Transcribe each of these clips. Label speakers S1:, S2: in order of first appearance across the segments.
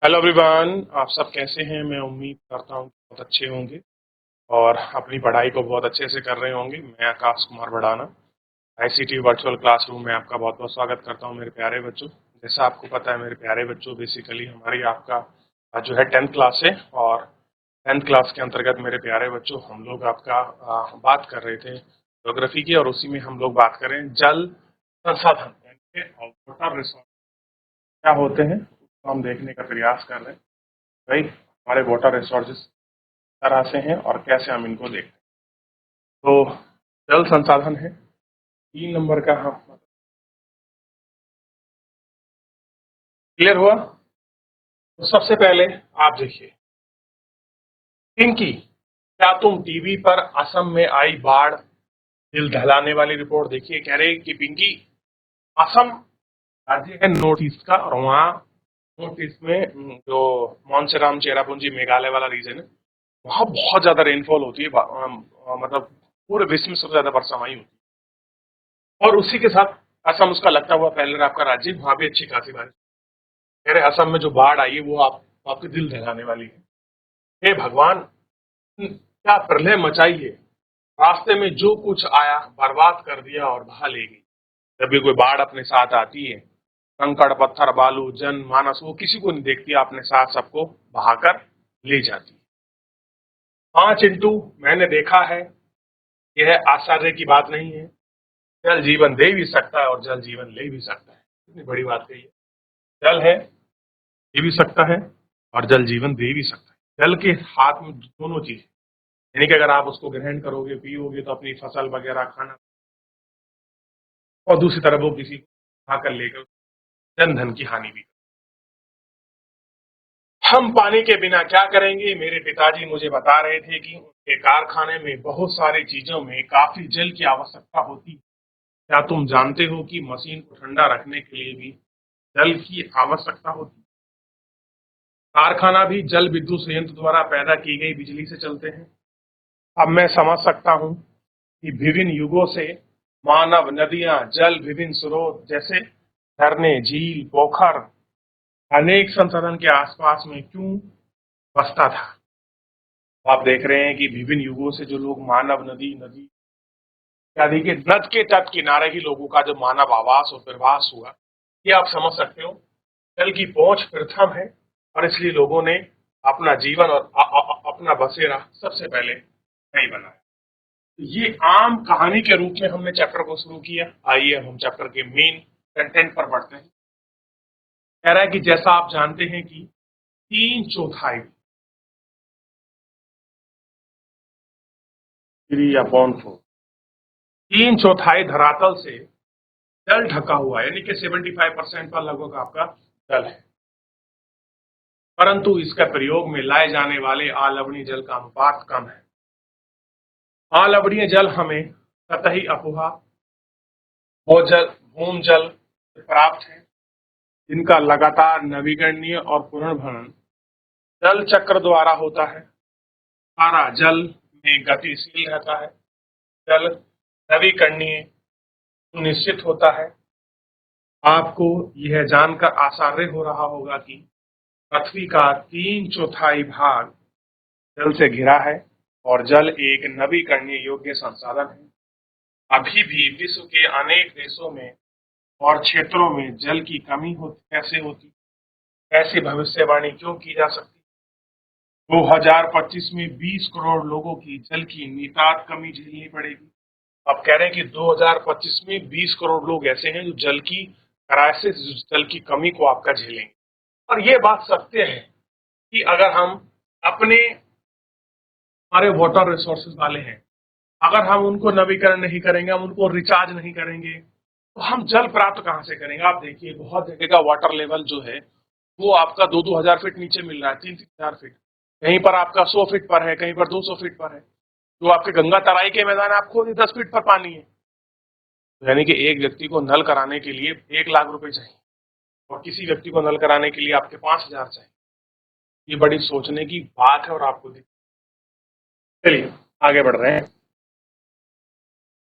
S1: Hello everyone, आप सब कैसे हैं? मैं उम्मीद करता हूँ कि बहुत अच्छे होंगे और अपनी पढ़ाई को बहुत अच्छे से कर रहे होंगे। मैं Akash Kumar Bhadana ICT virtual classroom में आपका बहुत बहुत स्वागत करता हूँ मेरे प्यारे बच्चों। जैसा आपको पता है मेरे प्यारे बच्चों, बेसिकली हमारी आपका जो है 10th क्लास है और 10th क्लास के अंतर्गत मेरे प्यारे बच्चों हम लोग आपका बात कर रहे थे ज्योग्राफी की, और उसी में हम लोग बात करें जल संसाधन यानी कि वाटर रिसोर्स क्या होते हैं, उसको हम देखने का प्रयास कर रहे हैं। भाई, हमारे वाटर रिसोर्सेज तरह से हैं और कैसे हम इनको देखते हैं। तो जल संसाधन है 3 नंबर का। हम क्लियर हुआ? तो सबसे पहले आप देखिए, पिंकी, क्या तुम टीवी पर असम में आई बाढ़ दिल दहलाने वाली रिपोर्ट देखिए? कह रहे कि पिंकी, असम राज्य है नॉर्थ ईस्ट का, और वहाँ नॉर्थ ईस्ट में जो मोनसेराम चेरापूंजी मेघालय वाला रीजन है, वहाँ बहुत ज्यादा रेनफॉल होती है। मतलब पूरे विश्व में सबसे ज्यादा बरसावाई होती है, और उसी के साथ असम उसका लगता हुआ फैल रहा है आपका राज्य, वहां भी अच्छी खासी बारिश। कह रहे असम में जो बाढ़ आई है वो आपके दिल दहलाने वाली है। हे भगवान, क्या प्रलय मचाई है! रास्ते में जो कुछ आया बर्बाद कर दिया और बहा ले गई। जब भी कोई बाढ़ अपने साथ आती है, कंकड़ पत्थर बालू जन मानस वो किसी को नहीं देखती, अपने साथ सबको बहाकर ले जाती है। हाँ चिंटू, मैंने देखा है, यह आश्चर्य की बात नहीं है। जल जीवन दे भी सकता है और जल जीवन ले भी सकता है। कितनी बड़ी बात कही है। जल है, दे भी सकता है, और जल जीवन दे भी सकता है। जल के हाथ में दोनों चीज, यानी कि अगर आप उसको ग्रहण करोगे पियोगे तो अपनी फसल वगैरह खाना, और दूसरी तरफ वो किसी को खाकर लेकर जन धन की हानि भी। हम पानी के बिना क्या करेंगे? मेरे पिताजी मुझे बता रहे थे कि उनके कारखाने में बहुत सारी चीजों में काफी जल की आवश्यकता होती है। क्या तुम जानते हो कि मशीन को ठंडा रखने के लिए भी जल की आवश्यकता होती है? कारखाना भी जल विद्युत संयंत्र द्वारा पैदा की गई बिजली से चलते हैं। अब मैं समझ सकता हूँ कि विभिन्न युगों से मानव नदियां जल विभिन्न स्रोत जैसे झरने झील पोखर अनेक संसाधन के आसपास में क्यों बसता था। आप देख रहे हैं कि विभिन्न युगों से जो लोग मानव नदी नदी आदि के नद के तट किनारे ही लोगों का जो मानव आवास और प्रवास हुआ, ये आप समझ सकते हो। जल की पहुंच प्रथम है, और इसलिए लोगों ने अपना जीवन और अपना बसेरा सबसे पहले नहीं बनाया। ये आम कहानी के रूप में हमने चैप्टर को शुरू किया। आइए हम चैप्टर के मेन कंटेंट पर बढ़ते हैं। कह रहा है कि जैसा आप जानते हैं कि 3/4 3/4 3/4 धरातल से जल ढका हुआ है, यानी कि 75% पर लगभग आपका जल है। परंतु इसका प्रयोग में लाए जाने वाले अलवणीय जल का अनुपात कम है। अलवणीय जल हमें सतही अफवाह भूजल भूमजल से प्राप्त है, जिनका लगातार नवीकरणीय और पुनर्भरण जल चक्र द्वारा होता है। सारा जल में गतिशील रहता है। जल नवीकरणीय सुनिश्चित होता है। आपको यह जानकर आश्चर्य हो रहा होगा कि पृथ्वी का 3/4 भाग जल से घिरा है, और जल एक नवीकरणीय योग्य संसाधन है। अभी भी विश्व के अनेक देशों में और क्षेत्रों में जल की कमी कैसे होती, ऐसी भविष्यवाणी क्यों की जा सकती? 2025 में 20 करोड़ लोगों की जल की नितांत कमी झेलनी पड़ेगी। आप कह रहे हैं कि 2025 में 20 करोड़ लोग ऐसे हैं जो जल की क्राइसिस, जल की कमी को आपका झेलेंगे। और ये बात सत्य है कि अगर हम अपने हमारे वाटर रिसोर्सेज वाले हैं, अगर हम उनको नवीकरण नहीं करेंगे, हम उनको रिचार्ज नहीं करेंगे, तो हम जल प्राप्त कहाँ से करेंगे? आप देखिए, बहुत जगह का वाटर लेवल जो है वो आपका 2-2 हजार फीट नीचे मिल रहा है, 3-3 हजार फीट। कहीं पर आपका 100 फीट पर है, कहीं पर 200 फीट पर है। जो आपके गंगा तराई के मैदान है, आपको 10 फीट पर पानी है। तो यानी कि एक व्यक्ति को नल कराने के लिए 1 लाख रुपए चाहिए, और किसी व्यक्ति को नल कराने के लिए आपके 5 हजार चाहिए। ये बड़ी सोचने की बात है, और आपको चलिए आगे बढ़ रहे हैं।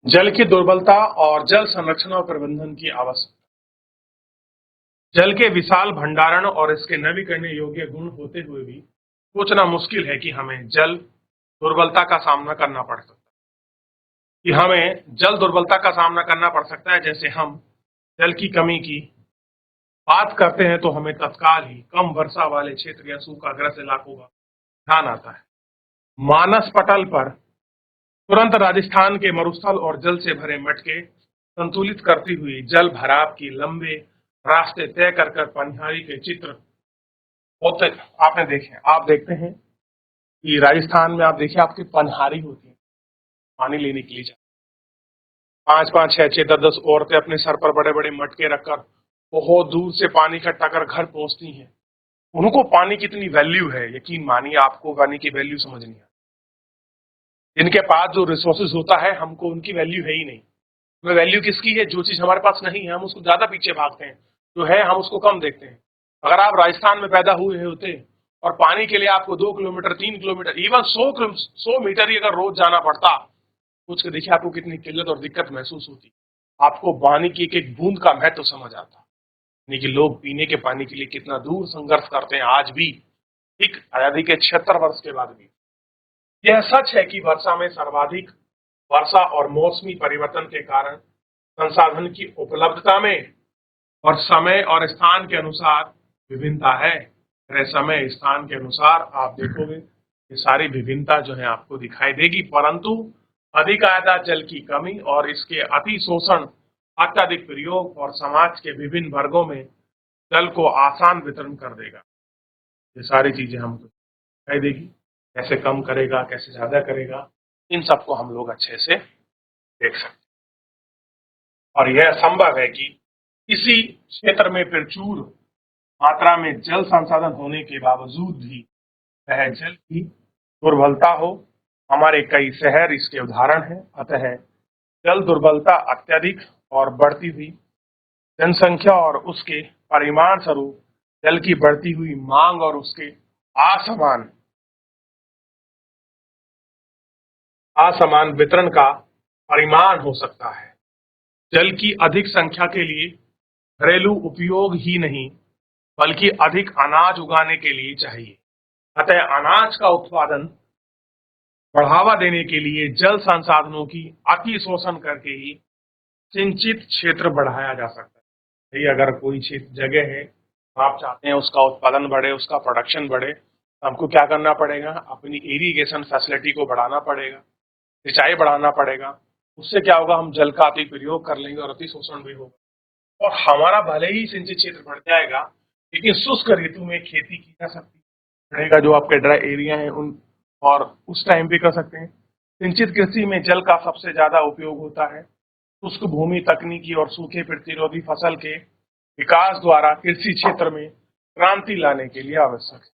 S1: जल की दुर्बलता और जल संरक्षण और प्रबंधन की आवश्यकता। जल के विशाल भंडारण और इसके नवीकरणीय योग्य गुण होते हुए भी सोचना मुश्किल है कि हमें जल दुर्बलता का सामना करना पड़ सकता है। कि हमें जल दुर्बलता का सामना करना पड़ सकता है। जैसे हम जल की कमी की बात करते हैं तो हमें तत्काल ही कम वर्षा वाले क्षेत्र या सूखाग्रस्त इलाकों का ध्यान आता है। मानस पटल पर तुरंत राजस्थान के मरुस्थल और जल से भरे मटके संतुलित करती हुई जल भराव की लंबे रास्ते तय कर कर पनिहारी के चित्र होते आपने देखे। आप देखते हैं कि राजस्थान में आप देखिए आपकी पनहारी होती है पानी लेने के लिए जाते हैं। 5-5, 6-6, 10-10 औरतें अपने सर पर बड़े बड़े मटके रखकर बहुत दूर से पानी इकट्ठा कर घर पहुंचती हैं। उनको पानी की इतनी वैल्यू है, यकीन मानिए आपको पानी की वैल्यू समझ नहीं आती। जिनके पास जो रिसोर्सेज होता है हमको उनकी वैल्यू है ही नहीं। हमें वैल्यू किसकी है? जो चीज हमारे पास नहीं है हम उसको ज्यादा पीछे भागते हैं, जो है हम उसको कम देखते हैं। अगर आप राजस्थान में पैदा हुए होते और पानी के लिए आपको 2 किलोमीटर, 3 किलोमीटर, इवन 100 मीटर ही अगर रोज जाना पड़ता, सोच के देखिए आपको कितनी किल्लत और दिक्कत महसूस होती। आपको पानी की एक एक बूंद का महत्व समझ आता। यानी कि लोग पीने के पानी के लिए कितना दूर संघर्ष करते हैं आज भी, ठीक आजादी के 76 वर्ष के बाद भी। यह सच है कि वर्षा में सर्वाधिक वर्षा और मौसमी परिवर्तन के कारण संसाधन की उपलब्धता में और समय और स्थान के अनुसार विभिन्नता है। अरे समय स्थान के अनुसार आप देखोगे ये सारी विभिन्नता जो है आपको दिखाई देगी, परंतु अधिक आयात जल की कमी और इसके अति शोषण, अत्यधिक प्रयोग और समाज के विभिन्न वर्गों में जल को आसान वितरण कर देगा। ये सारी चीजें हमको दिखाई देगी। कैसे कम करेगा, कैसे ज्यादा करेगा, इन सबको हम लोग अच्छे से देख सकते हैं। और यह संभव है कि किसी क्षेत्र में प्रचुर मात्रा में जल संसाधन होने के बावजूद भी वह जल की दुर्बलता हो। हमारे कई शहर इसके उदाहरण हैं। अतः जल दुर्बलता अत्यधिक और बढ़ती हुई जनसंख्या और उसके परिमाण स्वरूप जल की बढ़ती हुई मांग और उसके असमान असमान वितरण का परिमाण हो सकता है। जल की अधिक संख्या के लिए घरेलू उपयोग ही नहीं बल्कि अधिक अनाज उगाने के लिए चाहिए। अतः अनाज का उत्पादन बढ़ावा देने के लिए जल संसाधनों की अति शोषण करके ही सिंचित क्षेत्र बढ़ाया जा सकता है। यही अगर कोई क्षेत्र जगह है तो आप चाहते हैं उसका उत्पादन बढ़े, उसका प्रोडक्शन बढ़े, तो हमको क्या करना पड़ेगा? अपनी इरिगेशन फैसिलिटी को बढ़ाना पड़ेगा, सिंचाई बढ़ाना पड़ेगा। उससे क्या होगा? हम जल का अति प्रयोग कर लेंगे और अति शोषण भी होगा और हमारा भले ही सिंचित क्षेत्र बढ़ जाएगा लेकिन शुष्क ऋतु में खेती की जा सकती रहेगा। जो आपके ड्राई एरिया है उन और उस टाइम पे कर सकते हैं। सिंचित कृषि में जल का सबसे ज्यादा उपयोग होता है। शुष्क भूमि तकनीकी और सूखे प्रतिरोधी फसल के विकास द्वारा कृषि क्षेत्र में क्रांति लाने के लिए आवश्यक है।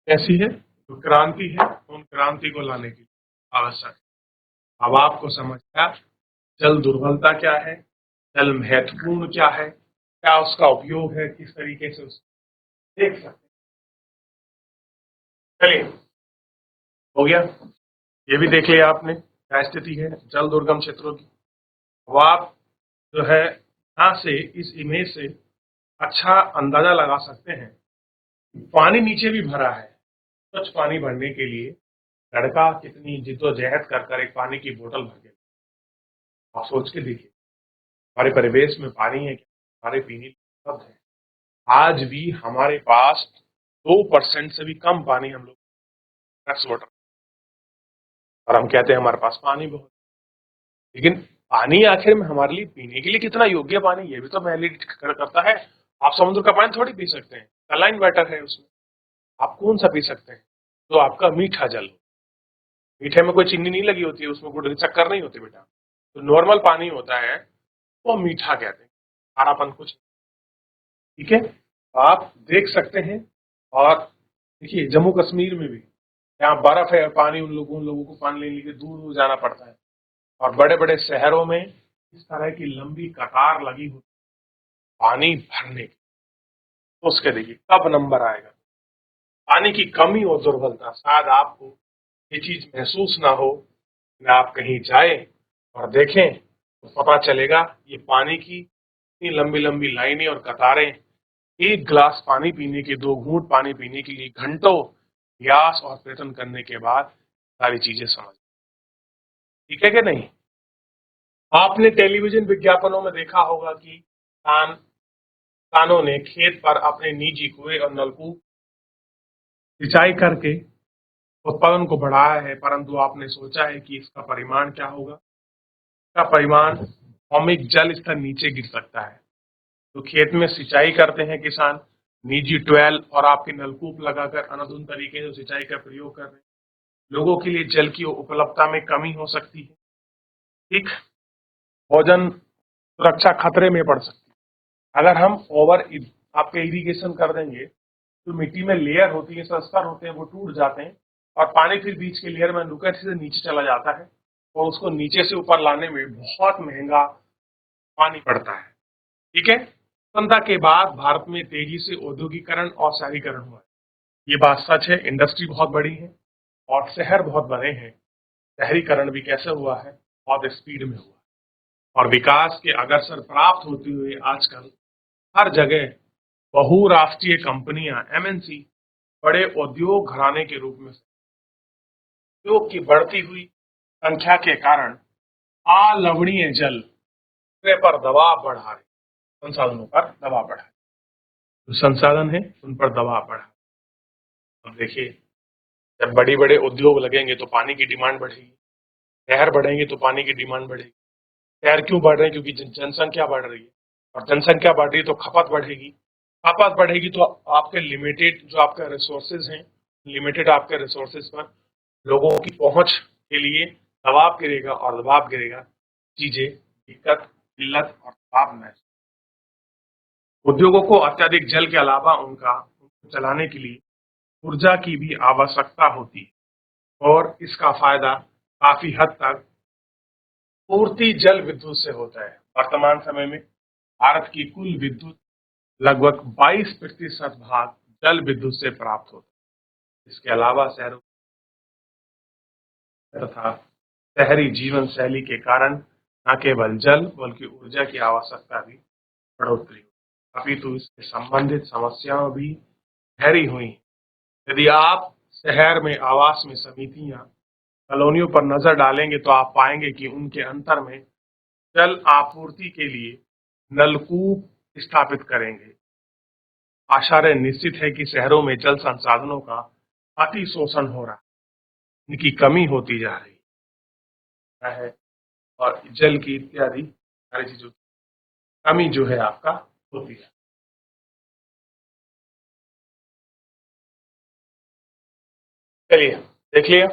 S1: ऐसी है जो क्रांति है उन क्रांति को लाने के लिए आवश्यक है। अब आपको समझ आया जल दुर्बलता क्या है, जल महत्वपूर्ण क्या है, क्या उसका उपयोग है, किस तरीके से उसको देख सकते हैं। चलिए हो गया, ये भी देख लिया आपने क्या स्थिति है जल दुर्गम क्षेत्रों की। अब आप जो है यहाँ से इस इमेज से अच्छा अंदाजा लगा सकते हैं। पानी नीचे भी भरा है। स्वच्छ पानी भरने के लिए लड़का कितनी जिद्दोजहद कर कर एक पानी की बोतल भर के, आप सोच के देखिए हमारे परिवेश में पानी है क्या? हमारे पीने उपलब्ध है। आज भी हमारे पास 2% से भी कम पानी हम लोग फ्रेश वाटर, और हम कहते हैं हमारे पास पानी बहुत, लेकिन पानी आखिर में हमारे लिए पीने के लिए कितना योग्य पानी ये भी तो वैलिड करता है। आप समुद्र का पानी थोड़ी पी सकते हैं, सलाइन वाटर है उसमें। आप कौन सा पी सकते हैं? तो आपका मीठा जल, मीठे में कोई चीनी नहीं लगी होती है, उसमें कोई चक्कर नहीं होती बेटा। तो नॉर्मल पानी होता है वो मीठा कहते हैं, खारापन कुछ, ठीक है। तो आप देख सकते हैं। और देखिए जम्मू कश्मीर में भी यहाँ बर्फ है, पानी उन लोगों को पानी लेने के लिए दूर दूर जाना पड़ता है। और बड़े बड़े शहरों में इस तरह की लंबी कतार लगी होती पानी भरने की। तो उसके देखिए कब नंबर आएगा। पानी की कमी और दुर्बलता, शायद आपको ये चीज महसूस ना हो, ना आप कहीं जाए और देखें तो पता चलेगा ये पानी की इतनी लंबी लंबी लाइनें और कतारें, एक गिलास पानी पीने के, 2 घूंट पानी पीने के लिए घंटों प्रयास और प्रयत्न करने के बाद सारी चीजें समझ, ठीक है कि नहीं। आपने टेलीविजन विज्ञापनों में देखा होगा कि किसानों ने खेत पर अपने निजी कुएं और नलकूप सिंचाई करके उत्पादन को बढ़ाया है, परंतु आपने सोचा है कि इसका परिमाण क्या होगा। इसका परिमाण भौमिक जल स्तर नीचे गिर सकता है। तो खेत में सिंचाई करते हैं किसान, निजी ट्वेल और आपके नलकूप लगाकर अनाधुनिक तरीके से सिंचाई का प्रयोग कर रहे हैं, लोगों के लिए जल की उपलब्धता में कमी हो सकती है। ठीक, भोजन सुरक्षा खतरे में पड़ सकती है। अगर हम आपके इरिगेशन कर देंगे तो मिट्टी में लेयर होती है, स्तर होते हैं, वो टूट जाते हैं और पानी फिर बीच के लेयर में रुके से नीचे चला जाता है और उसको नीचे से ऊपर लाने में बहुत महंगा पानी पड़ता है। ठीक है, स्वतंत्रता के बाद भारत में तेजी से औद्योगिकरण और शहरीकरण हुआ है। ये बात सच है, इंडस्ट्री बहुत बड़ी है और शहर बहुत बड़े हैं। शहरीकरण भी कैसे हुआ है, बहुत स्पीड में हुआ है और विकास के अग्रसर प्राप्त होते हुए आजकल हर जगह बहुराष्ट्रीय कंपनियां, एमएनसी, बड़े उद्योग घराने के रूप में उद्योग की बढ़ती हुई संख्या के कारण अलवणीय जल पर दबाव बढ़ा रहे, संसाधनों पर दबाव बढ़ा, जो संसाधन है उन पर दबाव बढ़ा। अब देखिए, जब बड़ी बड़े उद्योग लगेंगे तो पानी की डिमांड बढ़ेगी, शहर बढ़ेंगे तो पानी की डिमांड बढ़ेगी। शहर क्यों बढ़ रहे हैं, क्योंकि जनसंख्या बढ़ रही है और जनसंख्या बढ़ रही है तो खपत बढ़ेगी। खपत बढ़ेगी तो आपके लिमिटेड जो आपके रिसोर्सेज हैं, लिमिटेड आपके रिसोर्सेज पर लोगों की पहुंच के लिए दबाव गिरेगा और दबाव गिरेगा, चीजें दिक्कत, किल्लत और दबाव महसूस। उद्योगों को अत्यधिक जल के अलावा उनको चलाने के लिए ऊर्जा की भी आवश्यकता होती है और इसका फायदा काफी हद तक पूर्ति जल विद्युत से होता है। वर्तमान समय में भारत की कुल विद्युत लगभग 22% भाग जल विद्युत से प्राप्त होता है। इसके अलावा शहरों तथा शहरी जीवन शैली के कारण न केवल जल बल्कि ऊर्जा की आवश्यकता भी बढ़ोतरी हुई, अपितु इससे संबंधित समस्याएं भी गहरी हुई। यदि आप शहर में आवास में समितियां, कॉलोनियों पर नजर डालेंगे तो आप पाएंगे कि उनके अंतर में जल आपूर्ति के लिए नलकूप स्थापित करेंगे। आशय निश्चित है कि शहरों में जल संसाधनों का अति शोषण हो रहा है, इनकी कमी होती जा रही है और जल की इत्यादि सारी चीजों की कमी जो है आपका होती है। चलिए देख लिया,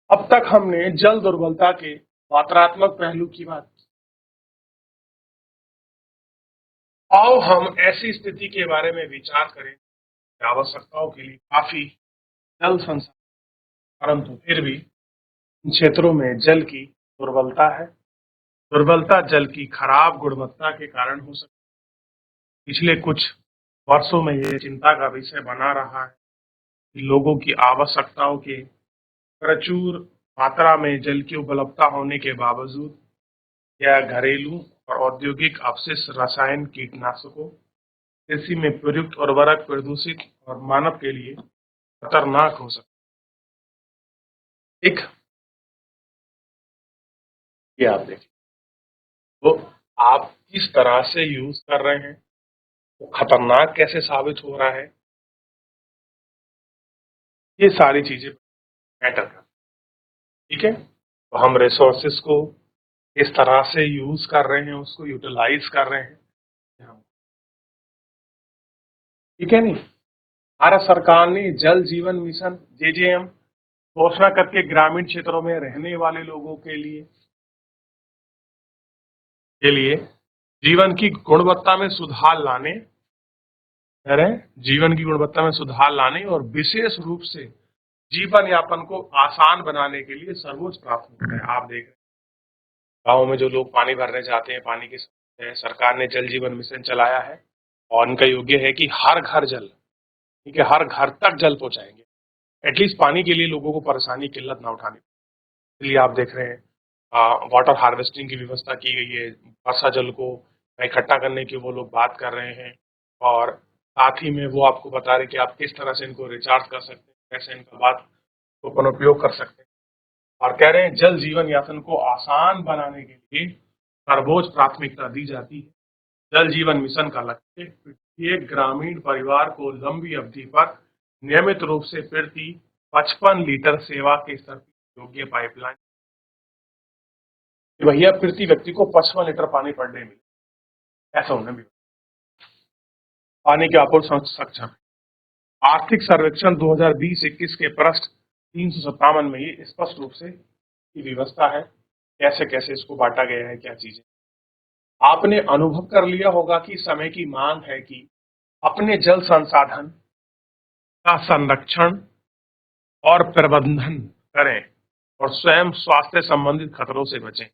S1: अब तक हमने जल दुर्बलता के मात्रात्मक पहलू की बात की। आओ हम ऐसी स्थिति के बारे में विचार करें, आवश्यकताओं के लिए काफी जल संसाधन, परंतु फिर भी इन क्षेत्रों में जल की दुर्बलता है। दुर्बलता जल की खराब गुणवत्ता के कारण हो सकती है। पिछले कुछ वर्षों में यह चिंता का विषय बना रहा है कि लोगों की आवश्यकताओं के प्रचुर मात्रा में जल की उपलब्धता होने के बावजूद या घरेलू और औद्योगिक अपशिष्ट, रसायन, कीटनाशकों, कृषि में प्रयुक्त उर्वरक प्रदूषित और मानव के लिए खतरनाक हो सकते। ठीक, ये आप देखिए, तो आप किस तरह से यूज कर रहे हैं, वो खतरनाक कैसे साबित हो रहा है, ये सारी चीजें मैटर करती। ठीक है, तो हम रिसोर्सेस को किस तरह से यूज कर रहे हैं, उसको यूटिलाइज कर रहे हैं, ठीक है नहीं। भारत सरकार ने जल जीवन मिशन जेजेएम घोषणा करके ग्रामीण क्षेत्रों में रहने वाले लोगों के लिए जीवन की गुणवत्ता में सुधार लाने, जीवन की गुणवत्ता में सुधार लाने और विशेष रूप से जीवन यापन को आसान बनाने के लिए सर्वोच्च प्राथमिकता है। आप देख रहे हैं गाँव में जो लोग पानी भरने जाते हैं, पानी की समस्या है, सरकार ने जल जीवन मिशन चलाया है और उनका योग्य है कि हर घर जल, ठीक है, हर घर तक जल पहुंचाएंगे। एटलीस्ट पानी के लिए लोगों को परेशानी, किल्लत ना उठानी। इसलिए आप देख रहे हैं वाटर हार्वेस्टिंग की व्यवस्था की गई है, वर्षा जल को इकट्ठा करने की वो लोग बात कर रहे हैं और साथ ही में वो आपको बता रहे हैं कि आप किस तरह से इनको रिचार्ज कर सकते हैं, कैसे इनका बात को पुनःउपयोग कर सकते हैं और कह रहे हैं जल जीवन यापन को आसान बनाने के लिए सर्वोच्च प्राथमिकता दी जाती है। जल जीवन मिशन का लक्ष्य प्रत्येक ग्रामीण परिवार को लंबी अवधि पर नियमित रूप से प्रति 55 लीटर सेवा के स्तर की योग्य पाइपलाइन, भैया प्रति व्यक्ति को 55 लीटर पानी पर डे मिले, ऐसा उन्हें भी पानी की आपूर्ति सक्षम है। आर्थिक सर्वेक्षण 2020-21 के पृष्ठ 357 में ये स्पष्ट रूप से की व्यवस्था है, कैसे कैसे इसको बांटा गया है, क्या चीजें आपने अनुभव कर लिया होगा कि समय की मांग है कि अपने जल संसाधन का संरक्षण और प्रबंधन करें और स्वयं स्वास्थ्य संबंधित खतरों से बचें।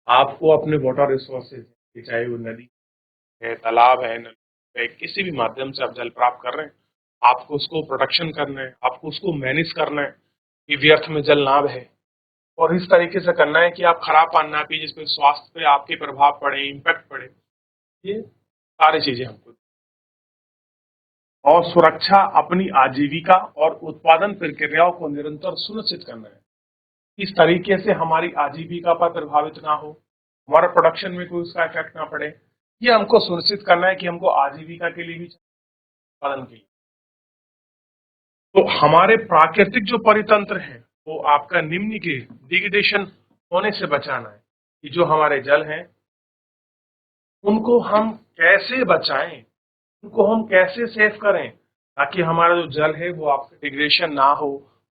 S1: आपको अपने वाटर रिसोर्सेज, चाहे वो नदी है, तालाब है, नदी है, किसी भी माध्यम से आप जल प्राप्त कर रहे हैं, आपको उसको प्रोटेक्शन करना है, आपको उसको मैनेज करना है कि व्यर्थ में जल ना बहे और इस तरीके से करना है कि आप खराब पानी ना पिए जिसपे स्वास्थ्य पे आपके प्रभाव पड़े, इम्पैक्ट पड़े। ये सारी चीजें हमको और सुरक्षा अपनी आजीविका और उत्पादन प्रक्रियाओं को निरंतर सुनिश्चित करना है, इस तरीके से हमारी आजीविका पर प्रभावित ना हो, हमारे प्रोडक्शन में कोई उसका इफेक्ट ना पड़े। ये हमको सुनिश्चित करना है कि हमको आजीविका के लिए भी उत्पादन के लिए तो हमारे प्राकृतिक जो परितंत्र है वो आपका निम्न के डिग्रेडेशन होने से बचाना है कि जो हमारे जल हैं उनको हम कैसे बचाएं, उनको हम कैसे सेव करें ताकि हमारा जो जल है वो आपका डिग्रेडेशन ना हो,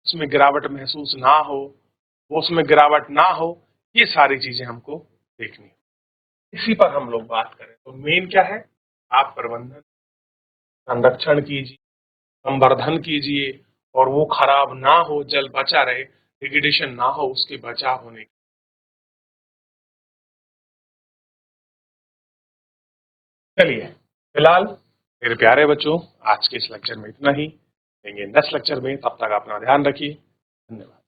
S1: उसमें गिरावट महसूस ना हो, वो उसमें गिरावट ना हो। ये सारी चीजें हमको देखनी है, इसी पर हम लोग बात करें तो मेन क्या है, आप प्रबंधन संरक्षण कीजिए, संवर्धन कीजिए और वो खराब ना हो, जल बचा रहे, डिग्रेडेशन ना हो, उसके बचाव होने की। चलिए फिलहाल मेरे प्यारे बच्चों आज के इस लेक्चर में इतना ही, मिलेंगे नेक्स्ट लेक्चर में, तब तक अपना ध्यान रखिए। धन्यवाद।